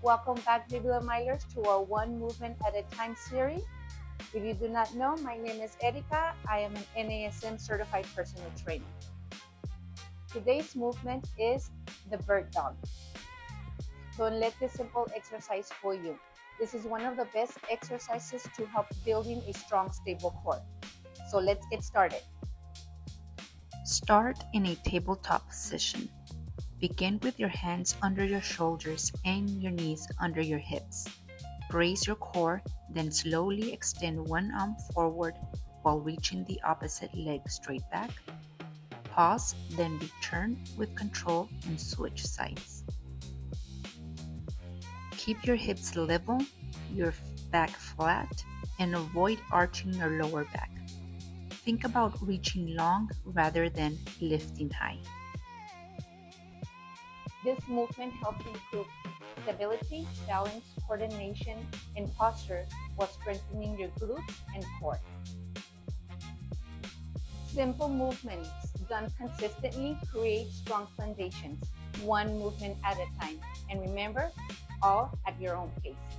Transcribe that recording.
Welcome back, Bibliomilers, to our One Movement at a Time series. If you do not know, my name is Erika. I am an NASM certified personal trainer. Today's movement is the bird dog. Don't let this simple exercise fool you. This is one of the best exercises to help building a strong, stable core. So let's get started. Start in a tabletop position. Begin with your hands under your shoulders and your knees under your hips. Brace your core, then slowly extend one arm forward while reaching the opposite leg straight back. Pause, then return with control and switch sides. Keep your hips level, your back flat, and avoid arching your lower back. Think about reaching long rather than lifting high. This movement helps improve stability, balance, coordination, and posture while strengthening your glutes and core. Simple movements done consistently create strong foundations, one movement at a time. And remember, all at your own pace.